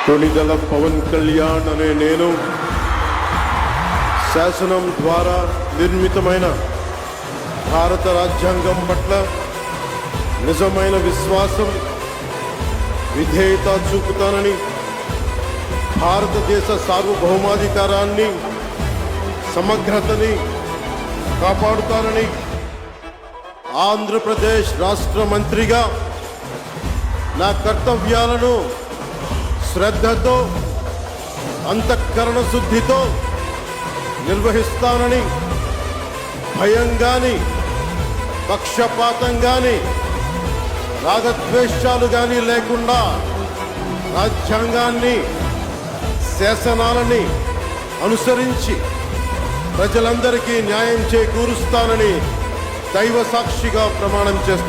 కొణిదెల పవన్ కళ్యాణ్ అనే నేను శాసనం ద్వారా నిర్మితమైన భారత రాజ్యాంగం పట్ల నిజమైన విశ్వాసం, విధేయత చూపుతానని, భారతదేశ సార్వభౌమాధికారాన్ని, సమగ్రతని కాపాడుతానని ఆంధ్రప్రదేశ్ రాష్ట్ర మంత్రిగా నా కర్తవ్యాలను శ్రద్ధతో, అంతఃకరణ శుద్ధితో నిర్వహిస్తానని, భయం గాని, పక్షపాతం గాని, రాగద్వేషాలు గాని లేకుండా రాజ్యాంగాన్ని, శాసనాలని అనుసరించి ప్రజలందరికీ న్యాయం చేకూరుస్తానని దైవ సాక్షిగా ప్రమాణం చేస్తున్నాను.